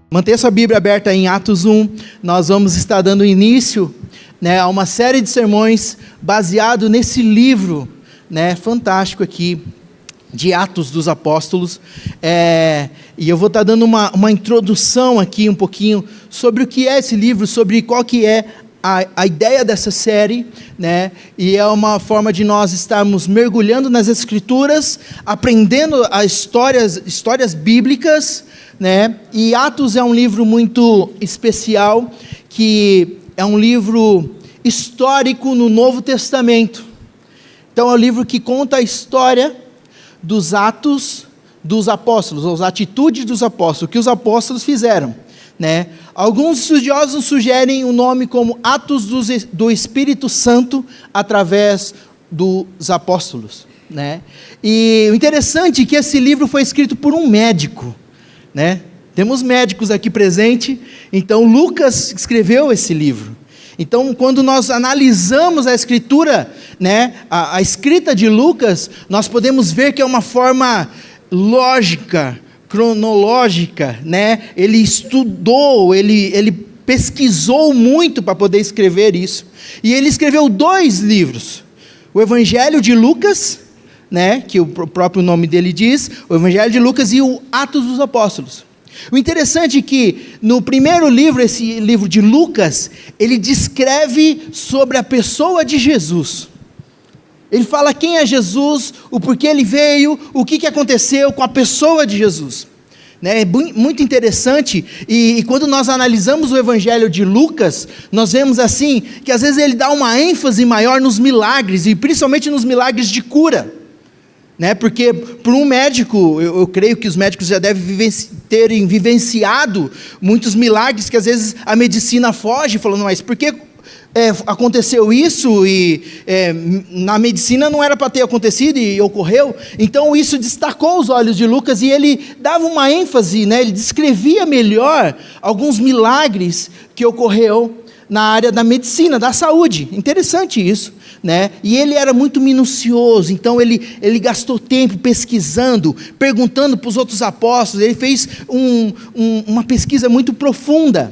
Mantenha sua Bíblia aberta em Atos 1, nós vamos estar dando início, a uma série de sermões baseado nesse livro, fantástico aqui, de Atos dos Apóstolos, e eu vou estar dando uma introdução aqui um pouquinho sobre o que é esse livro, sobre qual que é a ideia dessa série, e é uma forma de nós estarmos mergulhando nas Escrituras, aprendendo as histórias bíblicas, e Atos é um livro muito especial, que é um livro histórico no Novo Testamento. Então é um livro que conta a história dos atos dos apóstolos, ou as atitudes dos apóstolos, o que os apóstolos fizeram. Alguns estudiosos sugerem o nome como Atos do Espírito Santo através dos apóstolos. E o interessante é que esse livro foi escrito por um médico. Temos médicos aqui presentes, então Lucas escreveu esse livro. Então, quando nós analisamos a escritura, a escrita de Lucas, nós podemos ver que é uma forma lógica, cronológica, ele estudou, ele pesquisou muito para poder escrever isso, e ele escreveu 2 livros, o Evangelho de Lucas, que o próprio nome dele diz, o Evangelho de Lucas, e o Atos dos Apóstolos. O interessante é que no primeiro livro, esse livro de Lucas, ele descreve sobre a pessoa de Jesus. Ele fala quem é Jesus, o porquê ele veio, o que aconteceu com a pessoa de Jesus. É muito interessante, e quando nós analisamos o Evangelho de Lucas, nós vemos assim, que às vezes ele dá uma ênfase maior nos milagres, e principalmente nos milagres de cura. Porque para um médico, eu creio que os médicos já devem terem vivenciado muitos milagres que às vezes a medicina foge, falando, mas por que aconteceu isso e na medicina não era para ter acontecido e ocorreu? Então isso destacou os olhos de Lucas e ele dava uma ênfase, ele descrevia melhor alguns milagres que ocorreu na área da medicina, da saúde. Interessante isso, e ele era muito minucioso, então ele gastou tempo pesquisando, perguntando para os outros apóstolos, ele fez uma pesquisa muito profunda,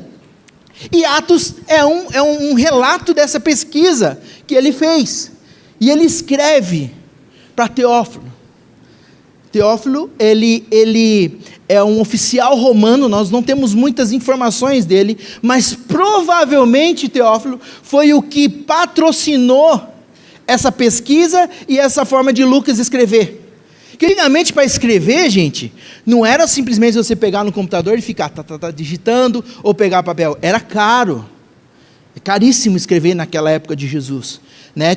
e Atos é um relato dessa pesquisa que ele fez, e ele escreve para Teófilo. Teófilo, ele é um oficial romano, nós não temos muitas informações dele, mas provavelmente Teófilo foi o que patrocinou essa pesquisa e essa forma de Lucas escrever. Que antigamente para escrever, gente, não era simplesmente você pegar no computador e ficar digitando ou pegar papel, era caro, é caríssimo escrever naquela época de Jesus.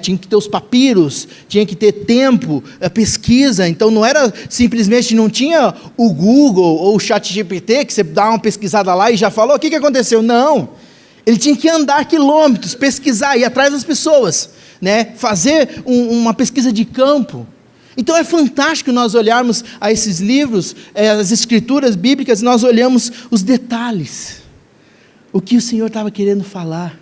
Tinha que ter os papiros, tinha que ter tempo, a pesquisa, então não era simplesmente, não tinha o Google ou o ChatGPT, que você dá uma pesquisada lá e já falou, o que aconteceu? Não, ele tinha que andar quilômetros, pesquisar, ir atrás das pessoas, fazer uma pesquisa de campo. Então é fantástico nós olharmos a esses livros, as escrituras bíblicas, nós olhamos os detalhes, o que o Senhor estava querendo falar,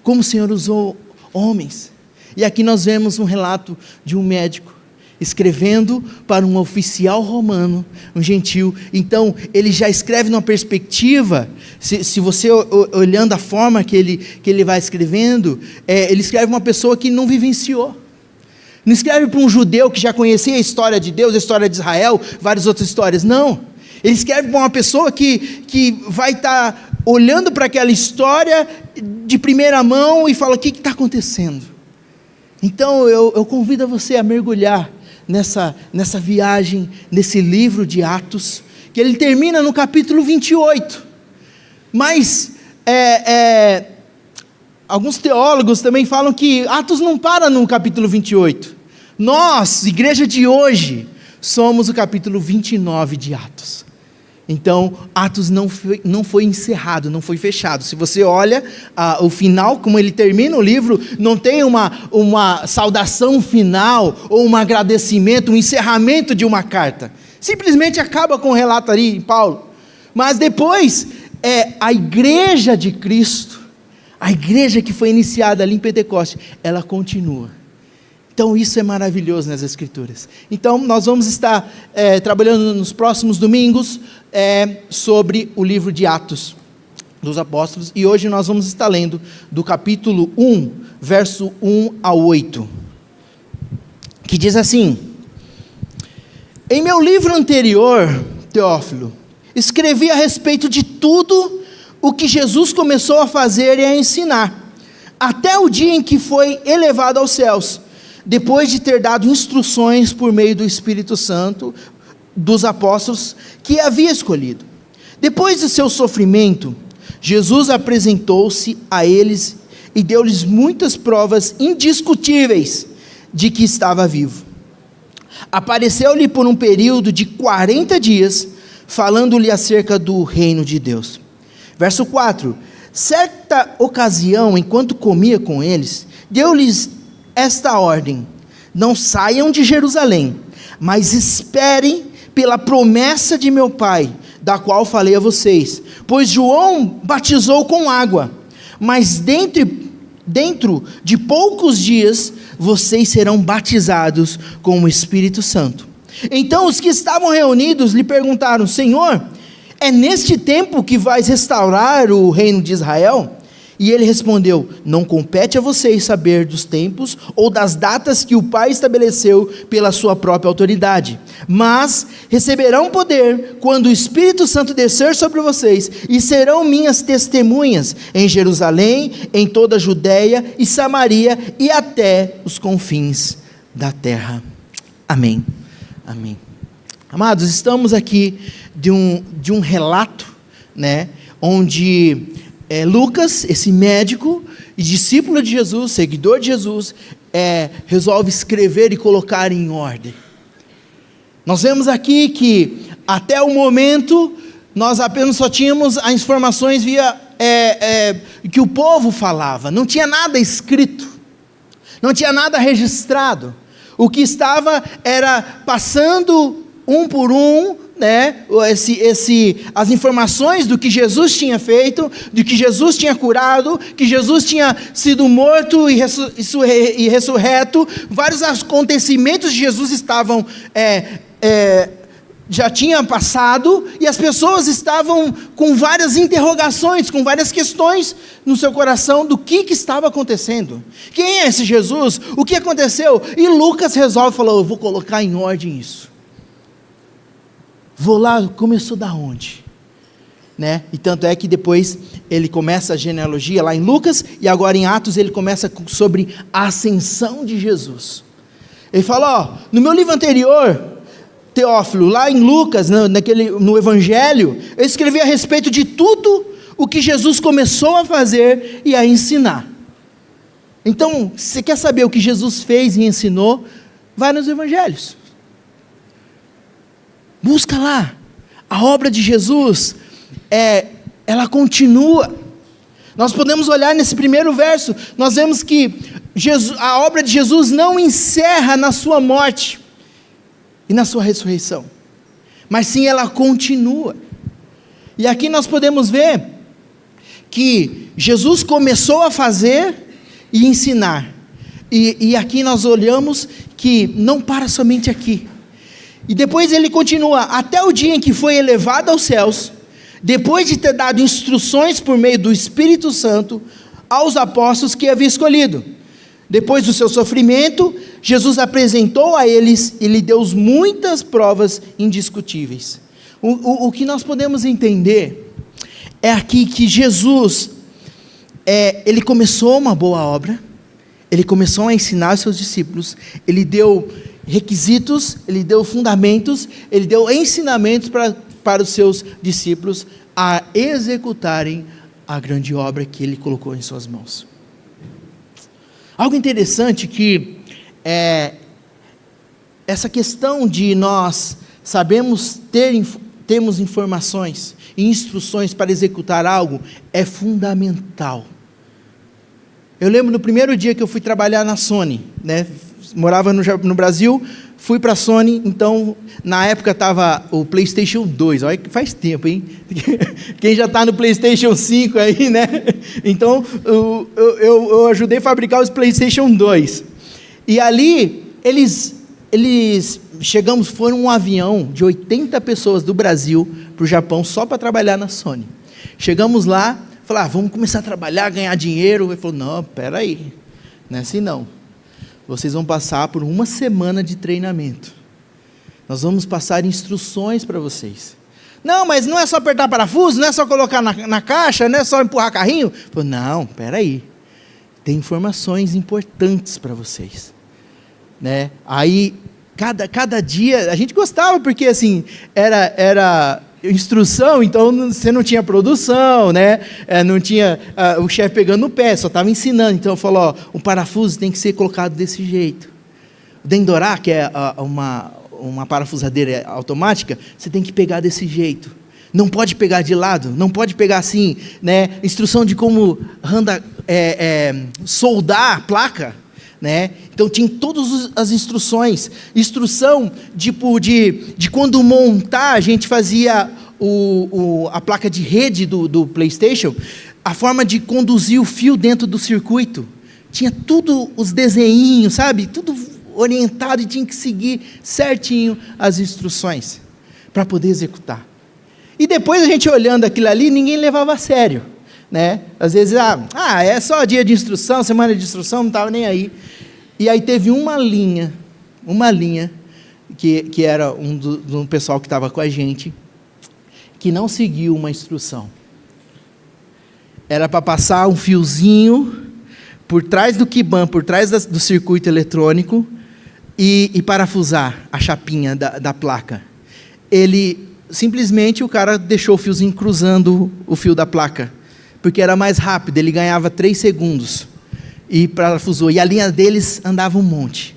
como o Senhor usou homens. E aqui nós vemos um relato de um médico escrevendo para um oficial romano, um gentil. Então ele já escreve numa perspectiva, se você olhando a forma que ele vai escrevendo, ele escreve uma pessoa que não vivenciou. Não escreve para um judeu que já conhecia a história de Deus, a história de Israel, várias outras histórias, não. Ele escreve para uma pessoa que vai estar olhando para aquela história de primeira mão e fala, o que está acontecendo? Então eu convido você a mergulhar nessa viagem, nesse livro de Atos, que ele termina no capítulo 28, mas alguns teólogos também falam que Atos não para no capítulo 28, nós, igreja de hoje, somos o capítulo 29 de Atos. Então, Atos não foi encerrado, não foi fechado. Se você olha o final, como ele termina o livro, não tem uma saudação final, ou um agradecimento, um encerramento de uma carta. Simplesmente acaba com o relato ali em Paulo. Mas depois, a igreja de Cristo, a igreja que foi iniciada ali em Pentecostes, ela continua. Então isso é maravilhoso nas Escrituras. Então nós vamos estar trabalhando nos próximos domingos, sobre o livro de Atos dos Apóstolos, e hoje nós vamos estar lendo do capítulo 1, verso 1 a 8, que diz assim: em meu livro anterior, Teófilo, escrevi a respeito de tudo o que Jesus começou a fazer e a ensinar, até o dia em que foi elevado aos céus, depois de ter dado instruções por meio do Espírito Santo dos apóstolos que havia escolhido. Depois do seu sofrimento, Jesus apresentou-se a eles e deu-lhes muitas provas indiscutíveis de que estava vivo. Apareceu-lhe por um período de 40 dias, falando-lhe acerca do reino de Deus. Verso 4: certa ocasião, enquanto comia com eles, deu-lhes esta ordem: não saiam de Jerusalém, mas esperem pela promessa de meu Pai, da qual falei a vocês. Pois João batizou com água, mas dentro de poucos dias, vocês serão batizados com o Espírito Santo. Então os que estavam reunidos lhe perguntaram: Senhor, é neste tempo que vais restaurar o reino de Israel? E ele respondeu: não compete a vocês saber dos tempos ou das datas que o Pai estabeleceu pela sua própria autoridade, mas receberão poder quando o Espírito Santo descer sobre vocês, e serão minhas testemunhas em Jerusalém, em toda a Judéia e Samaria e até os confins da terra. Amém. Amém. Amados, estamos aqui de um relato, onde Lucas, esse médico e discípulo de Jesus, seguidor de Jesus, resolve escrever e colocar em ordem. Nós vemos aqui que até o momento nós apenas só tínhamos as informações via que o povo falava, não tinha nada escrito, não tinha nada registrado. O que estava era passando um por um, as informações do que Jesus tinha feito, de que Jesus tinha curado, que Jesus tinha sido morto e ressurreto. Vários acontecimentos de Jesus estavam já tinham passado, e as pessoas estavam com várias interrogações, com várias questões no seu coração do que estava acontecendo. Quem é esse Jesus? O que aconteceu? E Lucas resolve, falou: eu vou colocar em ordem isso. Vou lá, começou da onde? E tanto é que depois ele começa a genealogia lá em Lucas, e agora em Atos ele começa sobre a ascensão de Jesus. Ele fala: no meu livro anterior, Teófilo, lá em Lucas, no Evangelho, eu escrevi a respeito de tudo o que Jesus começou a fazer e a ensinar. Então, se você quer saber o que Jesus fez e ensinou, vai nos Evangelhos. Busca lá, a obra de Jesus, ela continua. Nós podemos olhar nesse primeiro verso, nós vemos que a obra de Jesus não encerra na sua morte e na sua ressurreição, mas sim ela continua. E aqui nós podemos ver que Jesus começou a fazer e ensinar, e aqui nós olhamos que não para somente aqui. E depois ele continua, até o dia em que foi elevado aos céus, depois de ter dado instruções por meio do Espírito Santo aos apóstolos que havia escolhido. Depois do seu sofrimento, Jesus apresentou a eles e lhe deu muitas provas indiscutíveis. O que nós podemos entender é aqui que Jesus, ele começou uma boa obra, ele começou a ensinar os seus discípulos, ele deu requisitos, ele deu fundamentos, ele deu ensinamentos para os seus discípulos a executarem a grande obra que ele colocou em suas mãos. Algo interessante que essa questão de nós termos informações e instruções para executar algo é fundamental. Eu lembro no primeiro dia que eu fui trabalhar na Sony, morava no Brasil, fui para a Sony, então na época estava o PlayStation 2, olha que faz tempo, hein? Quem já está no PlayStation 5 aí, Então eu ajudei a fabricar os PlayStation 2, e ali eles foram um avião de 80 pessoas do Brasil para o Japão só para trabalhar na Sony. Chegamos lá, falaram, vamos começar a trabalhar, ganhar dinheiro. Ele falou, não, peraí, não é assim não. Vocês vão passar por uma semana de treinamento. Nós vamos passar instruções para vocês. Não, mas não é só apertar parafuso, não é só colocar na caixa, não é só empurrar carrinho. Ele falou, não, peraí, tem informações importantes para vocês. Né? Aí, cada dia, a gente gostava, porque assim, era instrução, então você não tinha produção, né? Não tinha o chefe pegando no pé, só estava ensinando. Então eu falo, o parafuso tem que ser colocado desse jeito. O Dendorá, que é uma parafusadeira automática, você tem que pegar desse jeito. Não pode pegar de lado, não pode pegar assim, né? Instrução de como soldar a placa, né? Então tinha todas as instruções, instrução de quando montar, a gente fazia a placa de rede do PlayStation, a forma de conduzir o fio dentro do circuito, tinha tudo os desenhinhos, sabe, tudo orientado, e tinha que seguir certinho as instruções, para poder executar. E depois a gente olhando aquilo ali, ninguém levava a sério, né? Às vezes, é só dia de instrução, semana de instrução, não estava nem aí. E aí teve uma linha, que era um pessoal que estava com a gente, que não seguiu uma instrução. Era para passar um fiozinho por trás do Kiban, por trás do circuito eletrônico, e parafusar a chapinha da placa. Simplesmente o cara deixou o fiozinho cruzando o fio da placa, porque era mais rápido, ele ganhava 3 segundos, e parafusou, e a linha deles andava um monte,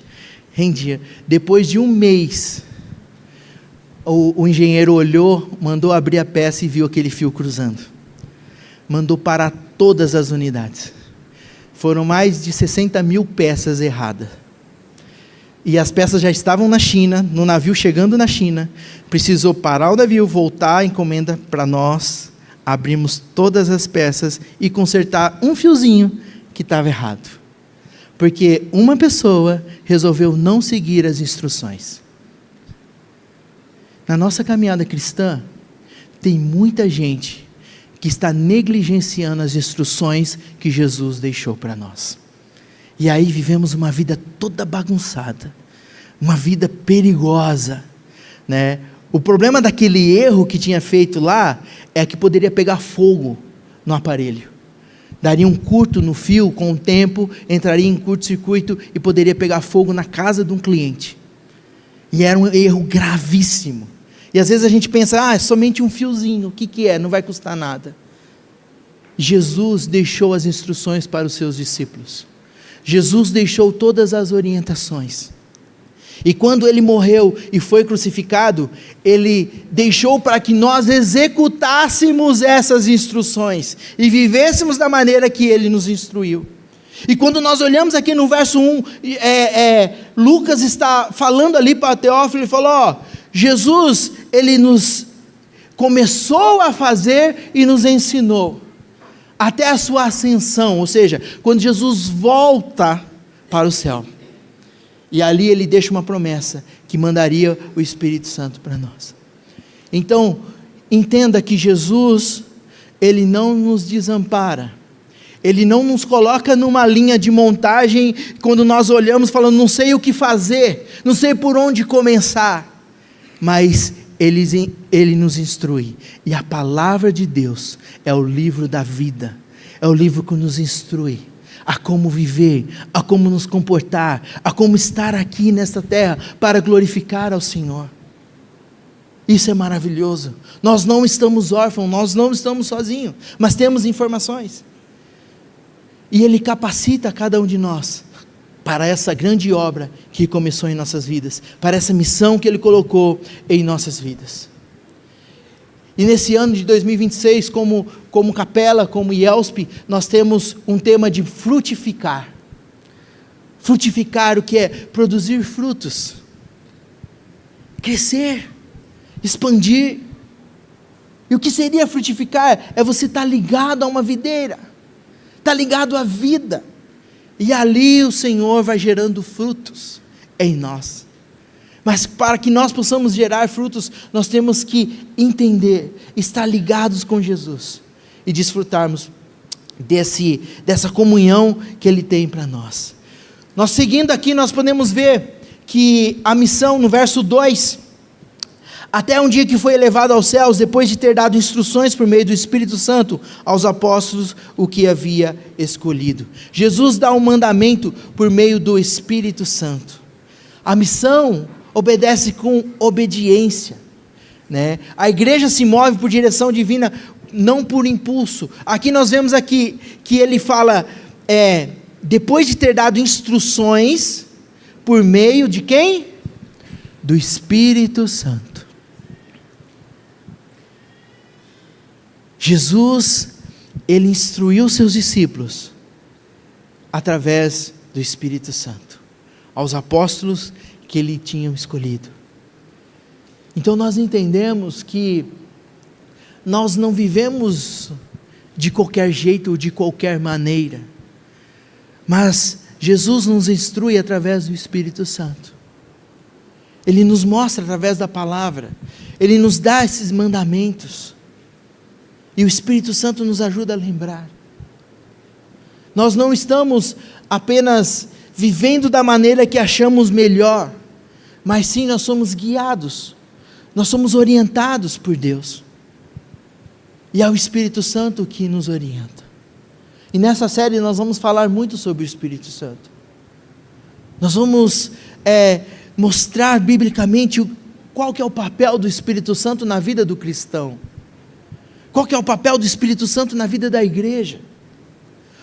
rendia. Depois de um mês, o engenheiro olhou, mandou abrir a peça e viu aquele fio cruzando, mandou parar todas as unidades, foram mais de 60 mil peças erradas, e as peças já estavam na China, no navio chegando na China, precisou parar o navio, voltar a encomenda para nós, abrimos todas as peças e consertar um fiozinho que estava errado, porque uma pessoa resolveu não seguir as instruções. Na nossa caminhada cristã, tem muita gente que está negligenciando as instruções que Jesus deixou para nós. E aí vivemos uma vida toda bagunçada, uma vida perigosa, né? O problema daquele erro que tinha feito lá, é que poderia pegar fogo no aparelho. Daria um curto no fio, com o tempo, entraria em curto-circuito e poderia pegar fogo na casa de um cliente. E era um erro gravíssimo. E às vezes a gente pensa, é somente um fiozinho, o que é? Não vai custar nada. Jesus deixou as instruções para os seus discípulos. Jesus deixou todas as orientações. E quando ele morreu e foi crucificado, ele deixou para que nós executássemos essas instruções e vivêssemos da maneira que ele nos instruiu. E quando nós olhamos aqui no verso 1, Lucas está falando ali para Teófilo e falou, Jesus, ele nos começou a fazer e nos ensinou, até a sua ascensão, ou seja, quando Jesus volta para o céu, e ali ele deixa uma promessa, que mandaria o Espírito Santo para nós. Então, entenda que Jesus, ele não nos desampara, ele não nos coloca numa linha de montagem, quando nós olhamos falando, não sei o que fazer, não sei por onde começar, mas Ele nos instrui, e a palavra de Deus é o livro da vida, é o livro que nos instrui a como viver, a como nos comportar, a como estar aqui nesta terra para glorificar ao Senhor. Isso é maravilhoso. Nós não estamos órfãos, nós não estamos sozinhos, mas temos informações, e Ele capacita cada um de nós para essa grande obra que começou em nossas vidas, para essa missão que Ele colocou em nossas vidas. E nesse ano de 2026, como capela, como IELSP, nós temos um tema de frutificar. Frutificar, o que é? Produzir frutos, crescer, expandir. E o que seria frutificar? É você estar ligado a uma videira, estar ligado à vida, e ali o Senhor vai gerando frutos em nós. Mas para que nós possamos gerar frutos, nós temos que entender, estar ligados com Jesus e desfrutarmos dessa comunhão que Ele tem para nós. Nós seguindo aqui, nós podemos ver que a missão no verso 2, até um dia que foi elevado aos céus, depois de ter dado instruções por meio do Espírito Santo aos apóstolos o que havia escolhido. Jesus dá um mandamento por meio do Espírito Santo. A missão obedece com obediência, né? A igreja se move por direção divina, não por impulso. Aqui nós vemos aqui que ele fala, depois de ter dado instruções, por meio de quem? Do Espírito Santo. Jesus, Ele instruiu seus discípulos, através do Espírito Santo, aos apóstolos que Ele tinha escolhido. Então nós entendemos que nós não vivemos de qualquer jeito ou de qualquer maneira, mas Jesus nos instrui através do Espírito Santo. Ele nos mostra através da palavra, Ele nos dá esses mandamentos, e o Espírito Santo nos ajuda a lembrar. Nós não estamos apenas vivendo da maneira que achamos melhor, mas sim nós somos guiados, nós somos orientados por Deus, e é o Espírito Santo que nos orienta. E nessa série nós vamos falar muito sobre o Espírito Santo. Nós vamos mostrar biblicamente qual que é o papel do Espírito Santo na vida do cristão. Qual que é o papel do Espírito Santo na vida da igreja.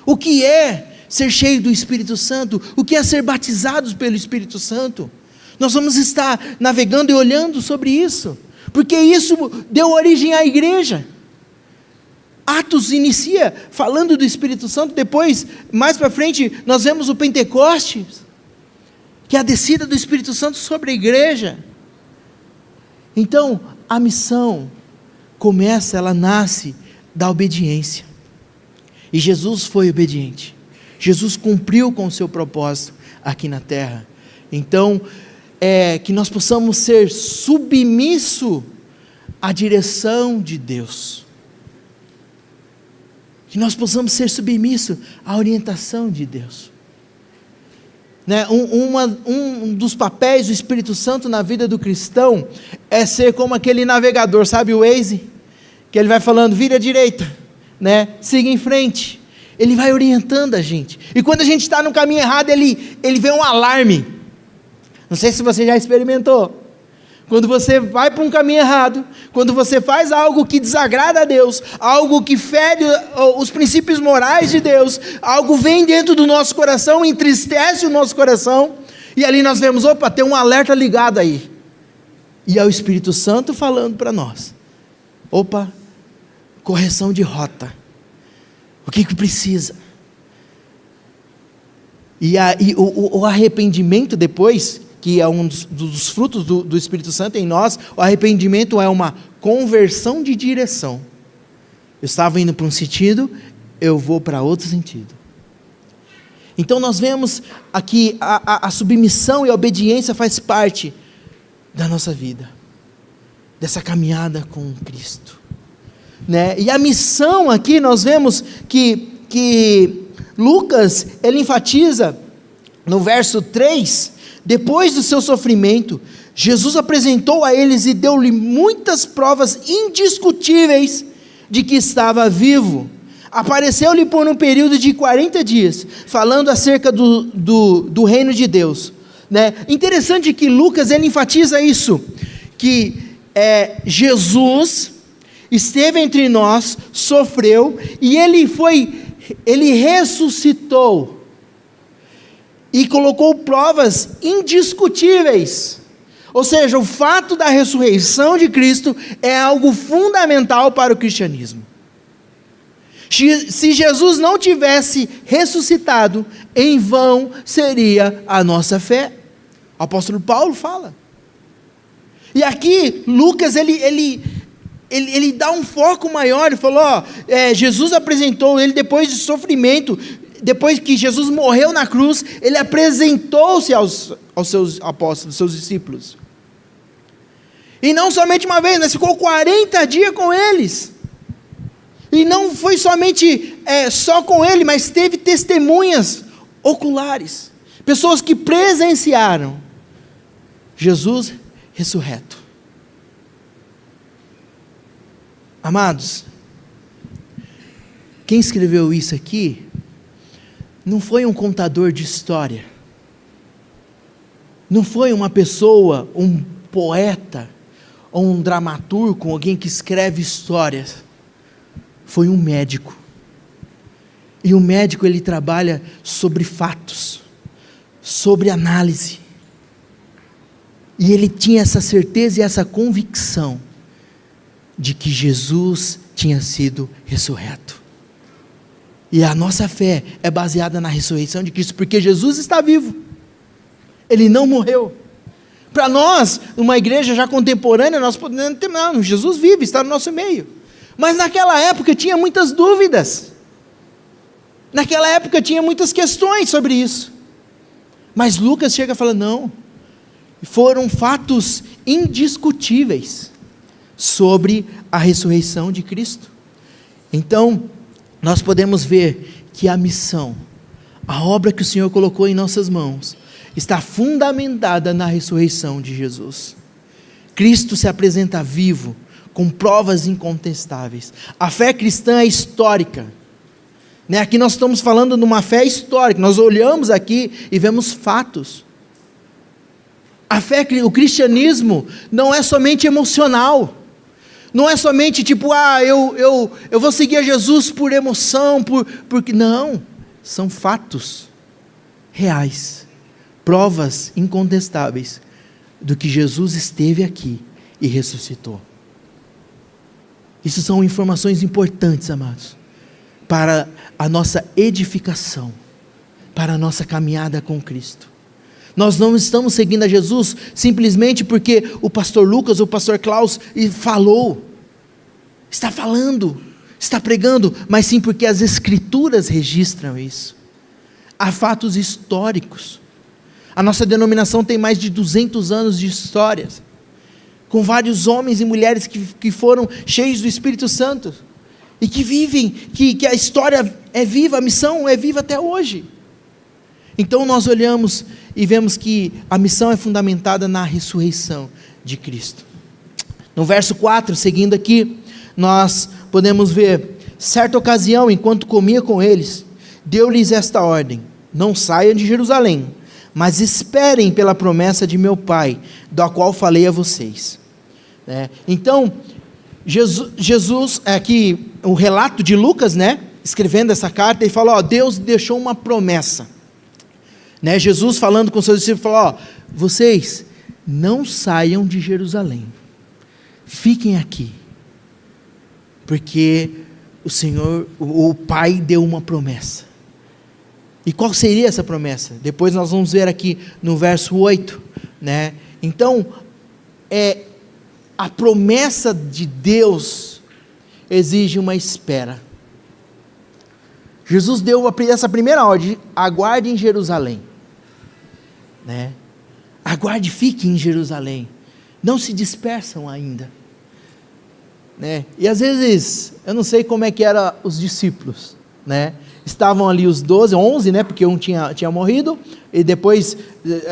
O que é ser cheio do Espírito Santo? O que é ser batizados pelo Espírito Santo? Nós vamos estar navegando e olhando sobre isso, porque isso deu origem à igreja. Atos inicia falando do Espírito Santo, depois, mais para frente, nós vemos o Pentecostes, que é a descida do Espírito Santo sobre a igreja. Então, a missão ela nasce da obediência, e Jesus foi obediente, Jesus cumpriu com o seu propósito aqui na terra. Então, que nós possamos ser submissos à direção de Deus, que nós possamos ser submissos à orientação de Deus, né? Um dos papéis do Espírito Santo na vida do cristão é ser como aquele navegador, sabe o Waze? Que ele vai falando, vira à direita, né? Siga em frente. Ele vai orientando a gente, e quando a gente está no caminho errado, ele vê um alarme. Não sei se você já experimentou. Quando você vai para um caminho errado, quando você faz algo que desagrada a Deus, algo que fere os princípios morais de Deus, algo vem dentro do nosso coração, entristece o nosso coração, e ali nós vemos, opa, tem um alerta ligado aí, e é o Espírito Santo falando para nós, opa, correção de rota, o que precisa? E o arrependimento depois, que é um dos frutos do Espírito Santo em nós, o arrependimento é uma conversão de direção. Eu estava indo para um sentido, eu vou para outro sentido. Então nós vemos aqui a submissão e a obediência faz parte da nossa vida, dessa caminhada com Cristo, né? E a missão aqui nós vemos que Lucas, ele enfatiza no verso 3, depois do seu sofrimento, Jesus apresentou a eles e deu-lhe muitas provas indiscutíveis de que estava vivo. Apareceu-lhe por um período de 40 dias, falando acerca do reino de Deus, né? Interessante que Lucas, ele enfatiza isso, que Jesus esteve entre nós, sofreu, e ele ressuscitou, e colocou provas indiscutíveis. Ou seja, o fato da ressurreição de Cristo é algo fundamental para o cristianismo. Se Jesus não tivesse ressuscitado, em vão seria a nossa fé. O apóstolo Paulo fala. E aqui, Lucas, ele dá um foco maior, ele falou, Jesus apresentou ele depois de sofrimento, depois que Jesus morreu na cruz, ele apresentou-se aos seus apóstolos, seus discípulos. E não somente uma vez, mas ficou 40 dias com eles. E não foi somente só com ele, mas teve testemunhas oculares. Pessoas que presenciaram Jesus ressurreto. Amados, quem escreveu isso aqui não foi um contador de história, não foi uma pessoa, um poeta, ou um dramaturgo, alguém que escreve histórias, foi um médico. E o médico, ele trabalha sobre fatos, sobre análise, e ele tinha essa certeza e essa convicção de que Jesus tinha sido ressurreto. E a nossa fé é baseada na ressurreição de Cristo, porque Jesus está vivo, Ele não morreu. Para nós, uma igreja já contemporânea, nós podemos ter, não, Jesus vive, está no nosso meio. Mas naquela época tinha muitas dúvidas, naquela época tinha muitas questões sobre isso. Mas Lucas chega e fala, não, foram fatos indiscutíveis sobre a ressurreição de Cristo. Então, nós podemos ver que a missão, a obra que o Senhor colocou em nossas mãos, está fundamentada na ressurreição de Jesus. Cristo se apresenta vivo, com provas incontestáveis. A fé cristã é histórica. Aqui nós estamos falando de uma fé histórica, nós olhamos aqui e vemos fatos. A fé, o cristianismo não é somente emocional, não é somente tipo, eu vou seguir a Jesus por emoção, porque não, são fatos reais, provas incontestáveis do que Jesus esteve aqui e ressuscitou. Isso são informações importantes, amados, para a nossa edificação, para a nossa caminhada com Cristo. Nós não estamos seguindo a Jesus simplesmente porque o pastor Lucas ou o pastor Klaus falou, está falando, está pregando, mas sim porque as Escrituras registram isso. Há fatos históricos. A nossa denominação tem mais de 200 anos de histórias, com vários homens e mulheres que foram cheios do Espírito Santo, e que vivem, que a história é viva, a missão é viva até hoje. Então nós olhamos e vemos que a missão é fundamentada na ressurreição de Cristo. No verso 4, seguindo aqui, nós podemos ver, certa ocasião, enquanto comia com eles, deu-lhes esta ordem: não saiam de Jerusalém, mas esperem pela promessa de meu Pai, da qual falei a vocês. Então, Jesus, aqui o relato de Lucas, escrevendo essa carta, ele fala, Deus deixou uma promessa. Jesus falando com seus discípulos, falou, vocês não saiam de Jerusalém, fiquem aqui, porque o Senhor, o Pai deu uma promessa. E qual seria essa promessa? Depois nós vamos ver aqui no verso 8, Então, a promessa de Deus exige uma espera. Jesus deu essa primeira ordem: aguarde em Jerusalém, aguarde, fique em Jerusalém, não se dispersam ainda, e às vezes, eu não sei como é que eram os discípulos, estavam ali os 11, porque um tinha morrido, e depois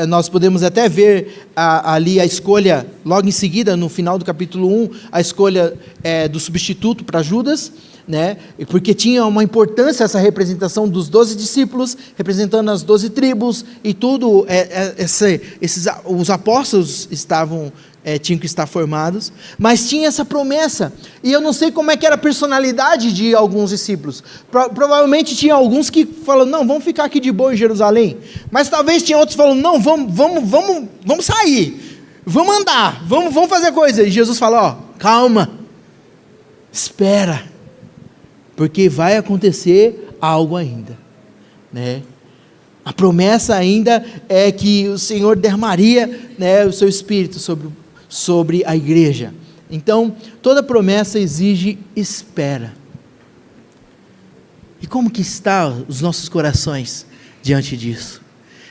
nós podemos até ver ali a escolha, logo em seguida, no final do capítulo 1, a escolha do substituto para Judas, porque tinha uma importância essa representação dos 12 discípulos, representando as 12 tribos, e tudo, os apóstolos tinham que estar formados, mas tinha essa promessa, e eu não sei como é que era a personalidade de alguns discípulos, provavelmente tinha alguns que falaram, não, vamos ficar aqui de boa em Jerusalém, mas talvez tinha outros que falaram, não, vamos sair, vamos andar, vamos fazer coisa, e Jesus falou, calma, espera, porque vai acontecer algo ainda, a promessa ainda é que o Senhor derramaria, o seu Espírito sobre a igreja. Então, toda promessa exige espera. E como que estão os nossos corações diante disso?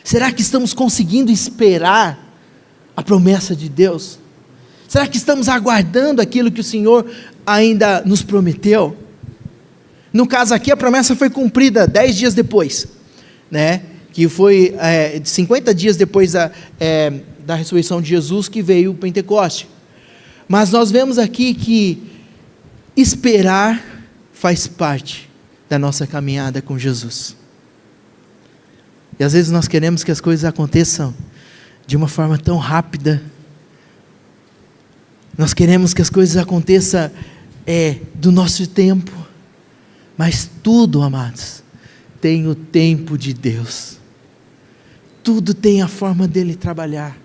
Será que estamos conseguindo esperar a promessa de Deus? Será que estamos aguardando aquilo que o Senhor ainda nos prometeu? No caso aqui, a promessa foi cumprida 10 dias depois, né? Que foi 50 dias depois da ressurreição de Jesus, que veio o Pentecoste. Mas nós vemos aqui que esperar faz parte da nossa caminhada com Jesus. E às vezes nós queremos que as coisas aconteçam de uma forma tão rápida. Nós queremos que as coisas aconteçam do nosso tempo. Mas tudo, amados, tem o tempo de Deus. Tudo tem a forma dele trabalhar.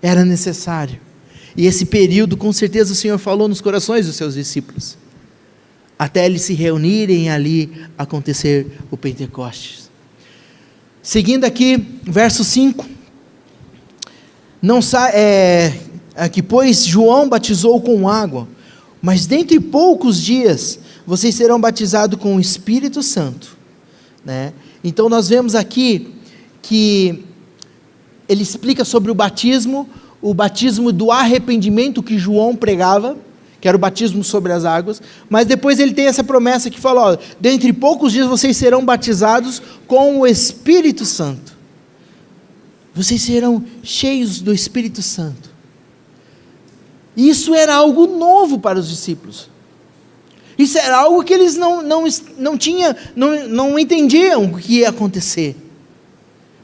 Era necessário. E esse período, com certeza, o Senhor falou nos corações dos seus discípulos, até eles se reunirem ali, acontecer o Pentecostes. Seguindo aqui, verso 5. Aqui, pois João batizou com água, mas dentro de poucos dias, vocês serão batizados com o Espírito Santo, né? Então nós vemos aqui, que ele explica sobre o batismo do arrependimento que João pregava, que era o batismo sobre as águas, mas depois ele tem essa promessa que fala, dentre poucos dias vocês serão batizados com o Espírito Santo. Vocês serão cheios do Espírito Santo. Isso era algo novo para os discípulos. Isso era algo que eles não entendiam o que ia acontecer.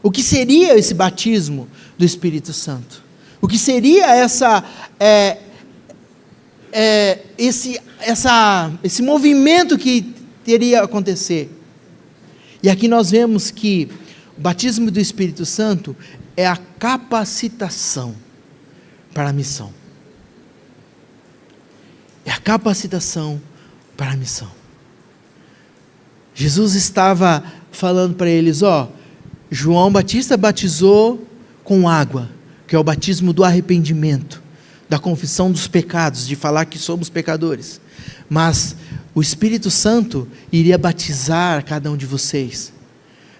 O que seria esse batismo do Espírito Santo? O que seria esse movimento que teria acontecer? E aqui nós vemos que o batismo do Espírito Santo é a capacitação para a missão. É a capacitação para a missão. Jesus estava falando para eles, João Batista batizou com água, que é o batismo do arrependimento, da confissão dos pecados, de falar que somos pecadores. Mas o Espírito Santo iria batizar cada um de vocês.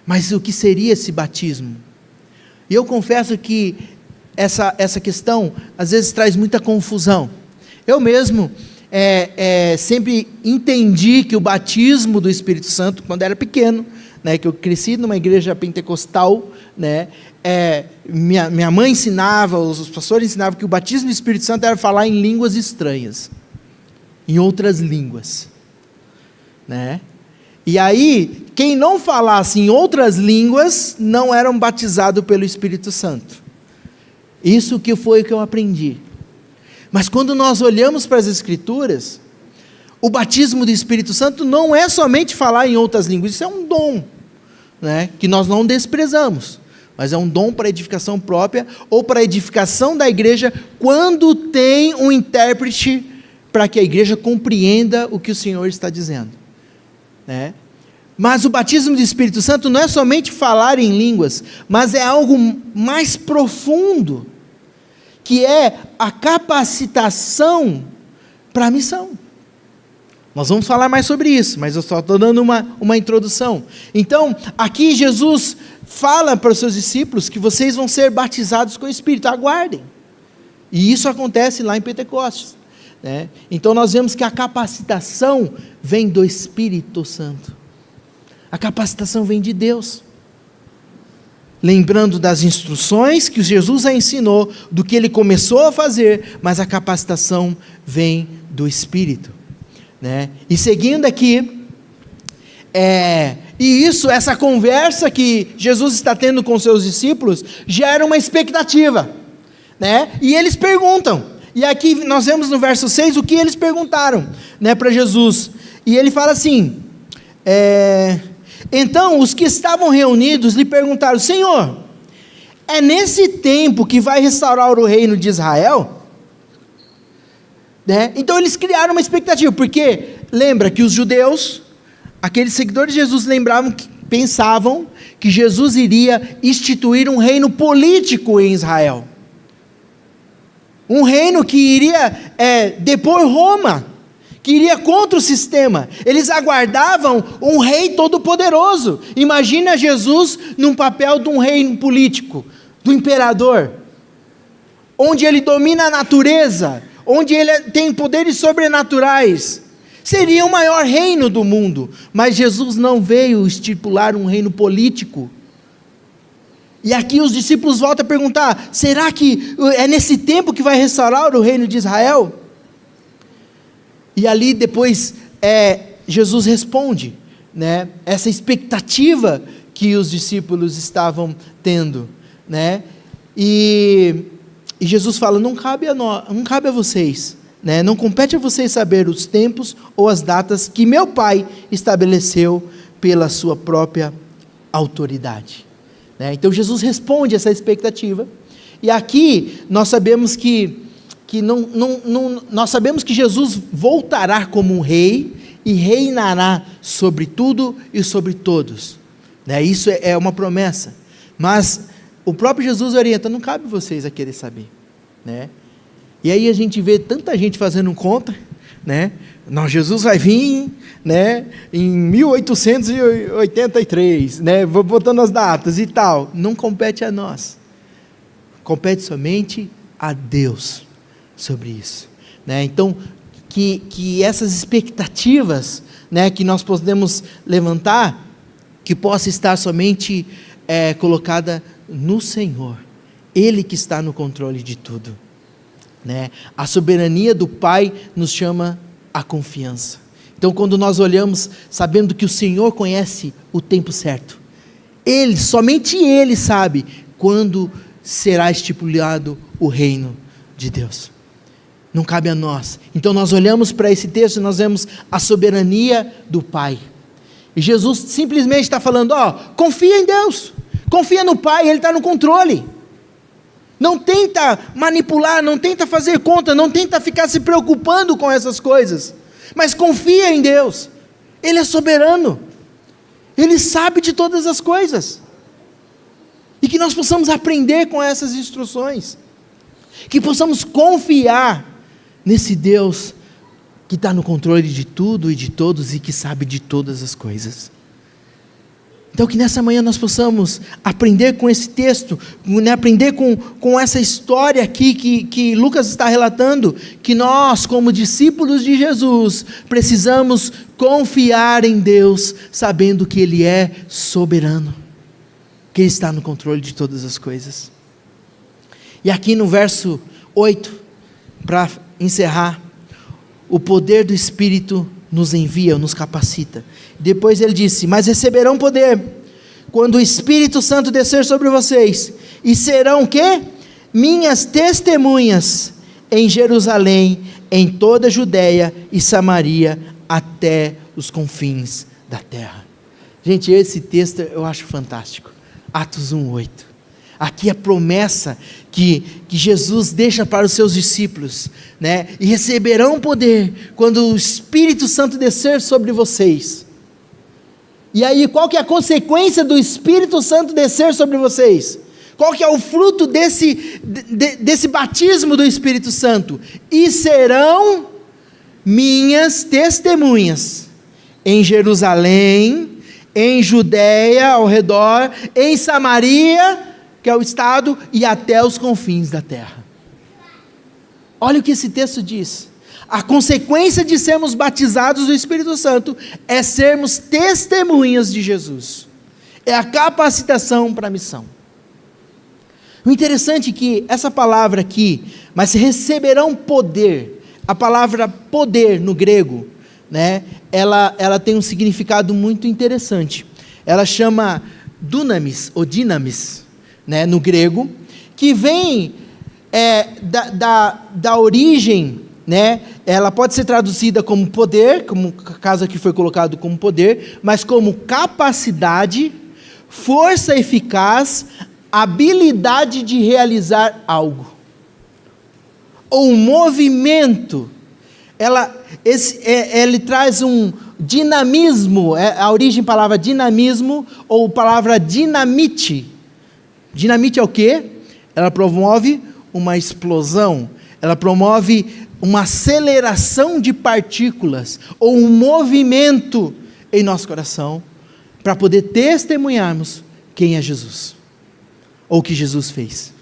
Mas o que seria esse batismo? E eu confesso que essa questão às vezes traz muita confusão. Eu mesmo sempre entendi que o batismo do Espírito Santo, quando era pequeno, né, que eu cresci numa igreja pentecostal, né, minha mãe ensinava, os pastores ensinavam que o batismo do Espírito Santo era falar em línguas estranhas, em outras línguas, né? E aí, quem não falasse em outras línguas, não eram batizados pelo Espírito Santo. Isso que foi o que eu aprendi. Mas quando nós olhamos para as Escrituras, o batismo do Espírito Santo não é somente falar em outras línguas, isso é um dom, né, que nós não desprezamos, mas é um dom para edificação própria, ou para edificação da igreja, quando tem um intérprete, para que a igreja compreenda o que o Senhor está dizendo, né? Mas o batismo do Espírito Santo não é somente falar em línguas, mas é algo mais profundo, que é a capacitação para a missão. Nós vamos falar mais sobre isso, mas eu só estou dando uma introdução. Então, aqui Jesus fala para os seus discípulos que vocês vão ser batizados com o Espírito, aguardem. E isso acontece lá em Pentecostes, né? Então nós vemos que a capacitação vem do Espírito Santo. A capacitação vem de Deus. Lembrando das instruções que Jesus a ensinou, do que ele começou a fazer, mas a capacitação vem do Espírito, né? E seguindo aqui, essa conversa que Jesus está tendo com seus discípulos, gera uma expectativa, né? E eles perguntam, e aqui nós vemos no verso 6, o que eles perguntaram, né, para Jesus, e ele fala assim, então os que estavam reunidos lhe perguntaram, Senhor, é nesse tempo que vai restaurar o reino de Israel? Né? Então eles criaram uma expectativa, porque lembra que os judeus, aqueles seguidores de Jesus, pensavam que Jesus iria instituir um reino político em Israel, um reino que iria depor Roma, que iria contra o sistema. Eles aguardavam um rei todo-poderoso. Imagina Jesus num papel de um rei político, do imperador, onde ele domina a natureza, onde ele tem poderes sobrenaturais. Seria o maior reino do mundo, mas Jesus não veio estipular um reino político. E aqui os discípulos voltam a perguntar: será que é nesse tempo que vai restaurar o reino de Israel? E ali depois Jesus responde, né, essa expectativa que os discípulos estavam tendo, né, e Jesus fala: não cabe a vocês, né, não compete a vocês saber os tempos ou as datas que meu Pai estabeleceu pela sua própria autoridade. Então Jesus responde essa expectativa, e aqui nós sabemos que nós sabemos que Jesus voltará como um rei e reinará sobre tudo e sobre todos, isso é uma promessa, mas o próprio Jesus orienta: não cabe vocês a querer saber, e aí a gente vê tanta gente fazendo conta, não, Jesus vai vir, em 1883, vou botando as datas e tal. Não compete a nós, compete somente a Deus sobre isso, então que essas expectativas, que nós podemos levantar, que possa estar somente colocada no Senhor, Ele que está no controle de tudo, a soberania do Pai nos chama a confiança. Então, quando nós olhamos, sabendo que o Senhor conhece o tempo certo, somente Ele sabe quando será estipulado o reino de Deus. Não cabe a nós. Então nós olhamos para esse texto e nós vemos a soberania do Pai. E Jesus simplesmente está falando: confia em Deus, confia no Pai, Ele está no controle. Não tenta manipular, não tenta fazer conta, não tenta ficar se preocupando com essas coisas, mas confia em Deus. Ele é soberano, Ele sabe de todas as coisas, e que nós possamos aprender com essas instruções, que possamos confiar nesse Deus que está no controle de tudo e de todos, e que sabe de todas as coisas. Então que nessa manhã nós possamos aprender com esse texto, aprender com essa história aqui que Lucas está relatando, que nós, como discípulos de Jesus, precisamos confiar em Deus, sabendo que Ele é soberano, que Ele está no controle de todas as coisas. E aqui no verso 8, para encerrar, o poder do Espírito nos envia, nos capacita. Depois ele disse: mas receberão poder quando o Espírito Santo descer sobre vocês, e serão o quê? Minhas testemunhas em Jerusalém, em toda a Judéia e Samaria, até os confins da terra. Gente, esse texto eu acho fantástico. Atos 1:8. Aqui a promessa que Jesus deixa para os seus discípulos, e receberão poder quando o Espírito Santo descer sobre vocês. E aí, qual que é a consequência do Espírito Santo descer sobre vocês? Qual que é o fruto desse batismo do Espírito Santo? E serão minhas testemunhas em Jerusalém, em Judéia ao redor, em Samaria, que é o estado, e até os confins da terra. Olha o que esse texto diz. A consequência de sermos batizados do Espírito Santo é sermos testemunhas de Jesus. É a capacitação para a missão. O interessante é que essa palavra aqui, mas receberão poder, a palavra poder no grego, ela tem um significado muito interessante. Ela chama dunamis, ou dinamis, no grego, que vem da origem, ela pode ser traduzida como poder, como o caso aqui foi colocado como poder, mas como capacidade, força eficaz, habilidade de realizar algo, ou um movimento. Ele traz um dinamismo, a origem da palavra dinamismo, ou palavra dinamite. Dinamite é o quê? Ela promove uma explosão, ela promove uma aceleração de partículas, ou um movimento em nosso coração, para poder testemunharmos quem é Jesus, ou o que Jesus fez.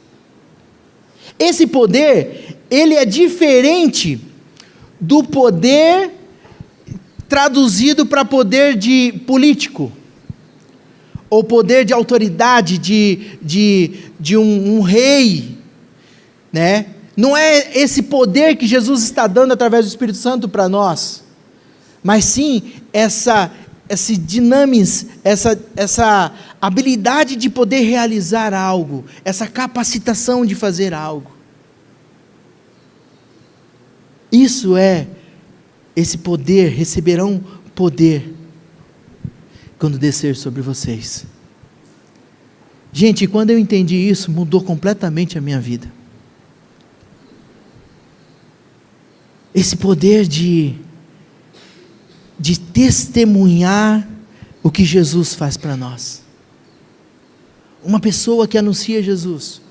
Esse poder, ele é diferente do poder traduzido para poder de político, ou poder de autoridade de um rei, né? Não é esse poder que Jesus está dando através do Espírito Santo para nós, mas sim esse dinamis, essa habilidade de poder realizar algo, essa capacitação de fazer algo. Isso é esse poder, receberão poder quando descer sobre vocês. Gente, quando eu entendi isso, mudou completamente a minha vida. Esse poder de testemunhar o que Jesus faz para nós. Uma pessoa que anuncia Jesus,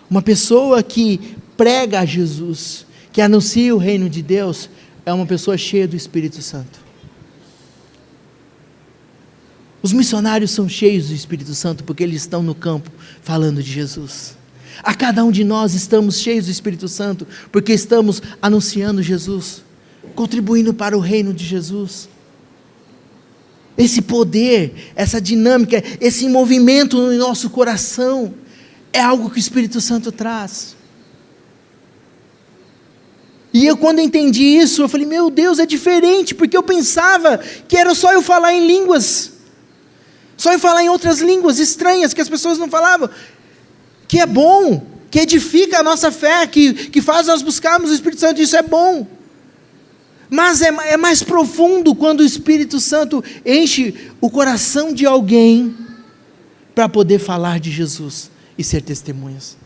uma pessoa que prega a Jesus, que anuncia o reino de Deus, é uma pessoa cheia do Espírito Santo. Os missionários são cheios do Espírito Santo porque eles estão no campo falando de Jesus. A cada um de nós estamos cheios do Espírito Santo porque estamos anunciando Jesus, contribuindo para o reino de Jesus. Esse poder, essa dinâmica, esse movimento no nosso coração é algo que o Espírito Santo traz. E eu, quando entendi isso, eu falei, meu Deus, é diferente, porque eu pensava que era só eu falar em línguas, só eu falar em outras línguas estranhas, que as pessoas não falavam, que é bom, que edifica a nossa fé, que faz nós buscarmos o Espírito Santo, isso é bom. Mas é mais profundo quando o Espírito Santo enche o coração de alguém, para poder falar de Jesus, e ser testemunhas.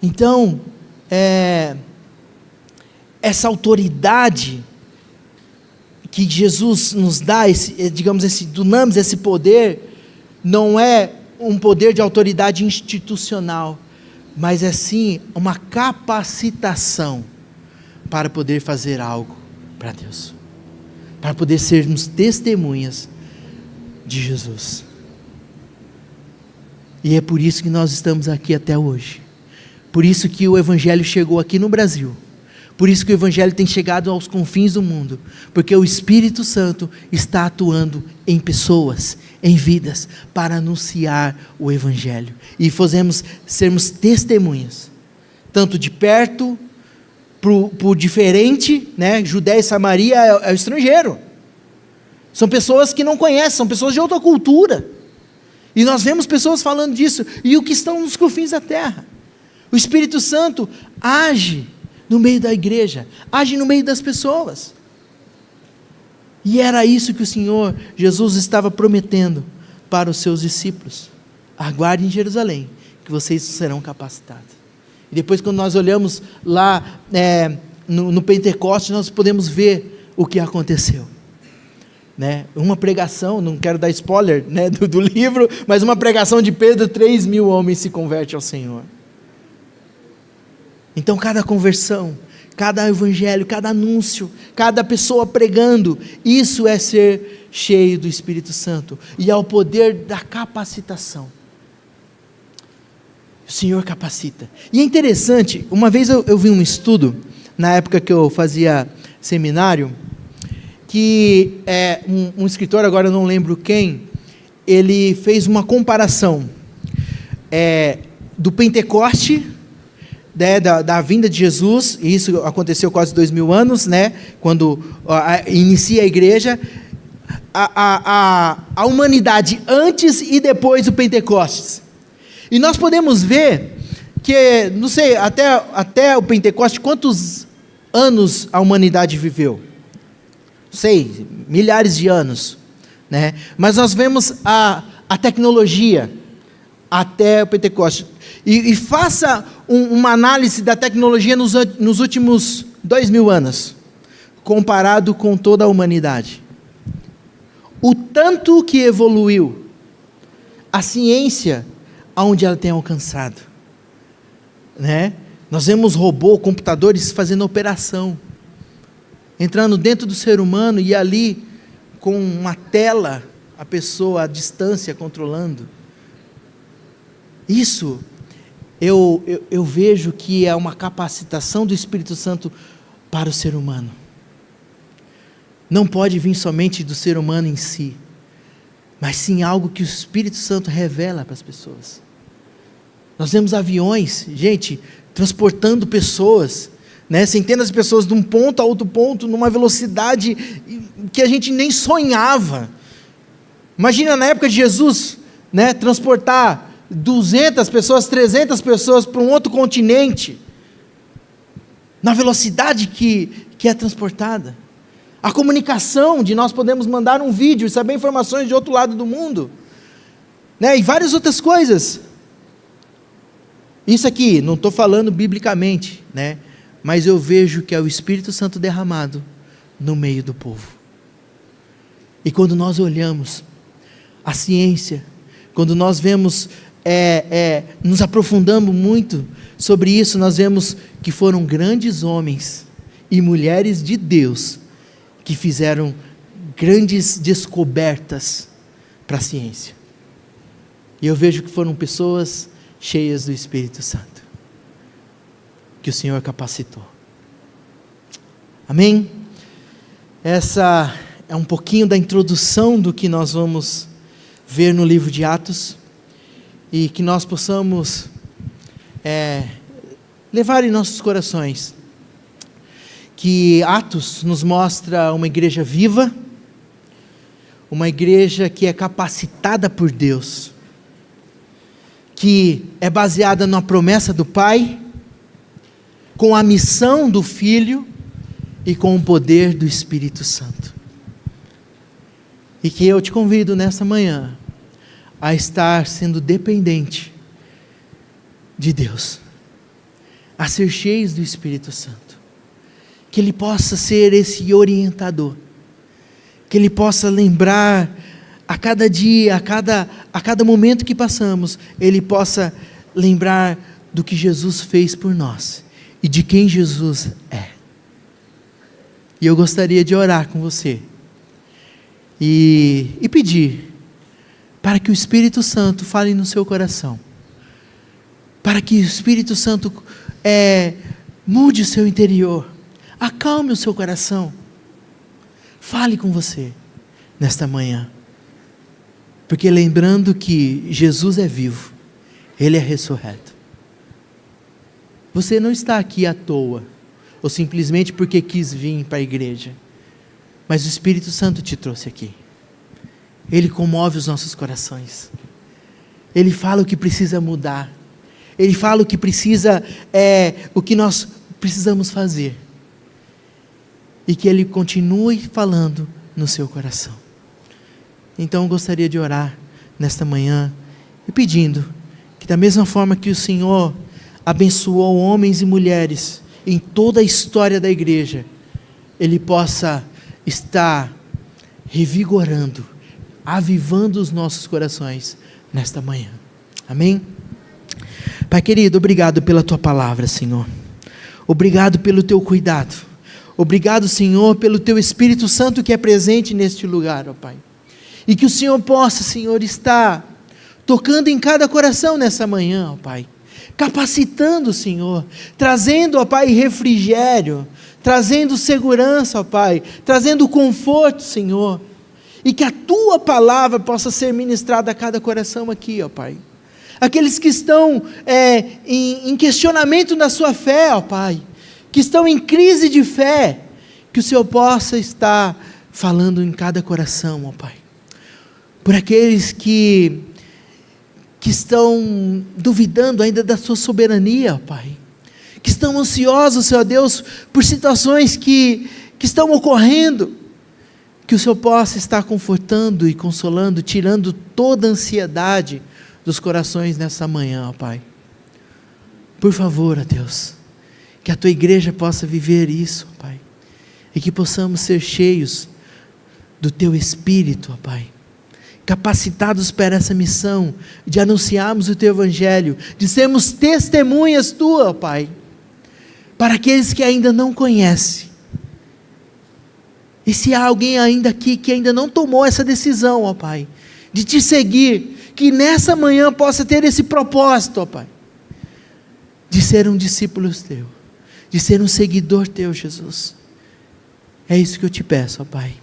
Então, essa autoridade que Jesus nos dá, esse dunamis, esse poder, não é um poder de autoridade institucional, mas é sim uma capacitação para poder fazer algo para Deus, para poder sermos testemunhas de Jesus. E é por isso que nós estamos aqui até hoje. Por isso que o Evangelho chegou aqui no Brasil. Por isso que o Evangelho tem chegado aos confins do mundo. Porque o Espírito Santo está atuando em pessoas, em vidas, para anunciar o Evangelho. E sermos testemunhas, tanto de perto, por diferente, né? Judéia e Samaria é o estrangeiro. São pessoas que não conhecem, são pessoas de outra cultura. E nós vemos pessoas falando disso, e o que estão nos confins da terra. O Espírito Santo age no meio da igreja, age no meio das pessoas. E era isso que o Senhor Jesus estava prometendo para os seus discípulos. Aguardem em Jerusalém, que vocês serão capacitados. E depois, quando nós olhamos lá no Pentecoste, nós podemos ver o que aconteceu. Né? Uma pregação, não quero dar spoiler, né, do livro, mas uma pregação de Pedro, 3.000 homens se convertem ao Senhor. Então, cada conversão, cada evangelho, cada anúncio, cada pessoa pregando, isso é ser cheio do Espírito Santo, e é o poder da capacitação. O Senhor capacita. E é interessante, uma vez eu vi um estudo, na época que eu fazia seminário, que um escritor, agora eu não lembro quem, ele fez uma comparação do Pentecoste, da vinda de Jesus, e isso aconteceu quase 2000 anos, né, quando inicia a igreja, a humanidade antes e depois do Pentecostes. E nós podemos ver que, não sei, até o Pentecostes, quantos anos a humanidade viveu? Não sei, milhares de anos, né? Mas nós vemos a tecnologia até o Pentecostes. E faça uma análise da tecnologia nos últimos 2000 anos, comparado com toda a humanidade. O tanto que evoluiu, a ciência, aonde ela tem alcançado. Né? Nós vemos robôs, computadores fazendo operação, entrando dentro do ser humano e ali, com uma tela, a pessoa à distância controlando. Isso eu vejo que é uma capacitação do Espírito Santo para o ser humano. Não pode vir somente do ser humano em si, mas sim algo que o Espírito Santo revela para as pessoas. Nós vemos aviões, gente, transportando pessoas, né, centenas de pessoas de um ponto a outro ponto, numa velocidade que a gente nem sonhava. Imagina na época de Jesus, né, transportar 200 pessoas, 300 pessoas para um outro continente, na velocidade que é transportada. A comunicação de nós podemos mandar um vídeo e saber informações de outro lado do mundo, né, e várias outras coisas. Isso aqui, não estou falando biblicamente, né, mas eu vejo que é o Espírito Santo derramado no meio do povo. E quando nós olhamos a ciência, quando nós vemos, nos aprofundamos muito sobre isso, nós vemos que foram grandes homens e mulheres de Deus que fizeram grandes descobertas para a ciência. E eu vejo que foram pessoas cheias do Espírito Santo, que o Senhor capacitou. Amém? Essa é um pouquinho da introdução do que nós vamos ver no livro de Atos, e que nós possamos levar em nossos corações que Atos nos mostra uma igreja viva, uma igreja que é capacitada por Deus, que é baseada na promessa do Pai, com a missão do Filho e com o poder do Espírito Santo. E que eu te convido nessa manhã a estar sendo dependente de Deus, a ser cheios do Espírito Santo, que Ele possa ser esse orientador, que Ele possa lembrar a cada dia, a cada momento que passamos, Ele possa lembrar do que Jesus fez por nós e de quem Jesus é. E eu gostaria de orar com você e pedir para que o Espírito Santo fale no seu coração, para que o Espírito Santo mude o seu interior, acalme o seu coração, fale com você nesta manhã, porque lembrando que Jesus é vivo, Ele é ressurreto. Você não está aqui à toa, ou simplesmente porque quis vir para a igreja, mas o Espírito Santo te trouxe aqui. Ele comove os nossos corações, Ele fala o que precisa mudar, Ele fala o que precisa, o que nós precisamos fazer, e que Ele continue falando no seu coração. Então eu gostaria de orar nesta manhã, e pedindo que da mesma forma que o Senhor abençoou homens e mulheres em toda a história da igreja, Ele possa estar revigorando, avivando os nossos corações nesta manhã. Amém? Pai querido, obrigado pela Tua palavra, Senhor. Obrigado pelo Teu cuidado. Obrigado, Senhor, pelo Teu Espírito Santo que é presente neste lugar, ó Pai. E que o Senhor possa, Senhor, estar tocando em cada coração nessa manhã, ó Pai. Capacitando, Senhor, trazendo, ó Pai, refrigério, trazendo segurança, ó Pai, trazendo conforto, Senhor, e que a Tua palavra possa ser ministrada a cada coração aqui, ó Pai. Aqueles que estão em questionamento da sua fé, ó Pai, que estão em crise de fé, que o Senhor possa estar falando em cada coração, ó Pai. Por aqueles que estão duvidando ainda da Sua soberania, ó Pai, que estão ansiosos, Senhor Deus, por situações que estão ocorrendo, que o Senhor possa estar confortando e consolando, tirando toda a ansiedade dos corações nessa manhã, ó Pai. Por favor, ó Deus, que a Tua igreja possa viver isso, ó Pai, e que possamos ser cheios do Teu Espírito, ó Pai, capacitados para essa missão, de anunciarmos o Teu Evangelho, de sermos testemunhas Tuas, ó Pai, para aqueles que ainda não conhecem. E se há alguém ainda aqui que ainda não tomou essa decisão, ó Pai, de Te seguir, que nessa manhã possa ter esse propósito, ó Pai, de ser um discípulo teu, de ser um seguidor teu, Jesus. É isso que eu te peço, ó Pai.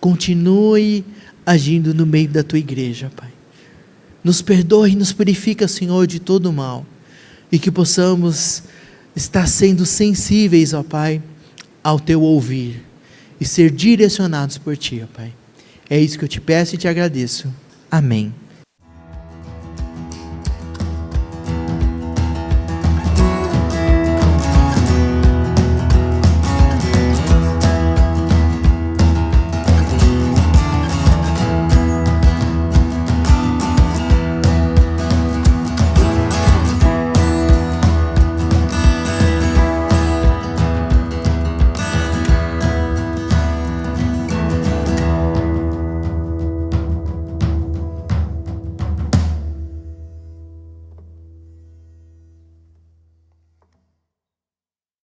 Continue agindo no meio da tua igreja, Pai. Nos perdoe e nos purifica, Senhor, de todo mal, e que possamos estar sendo sensíveis, ó Pai, ao teu ouvir, e ser direcionados por ti, ó Pai. É isso que eu te peço e te agradeço. Amém.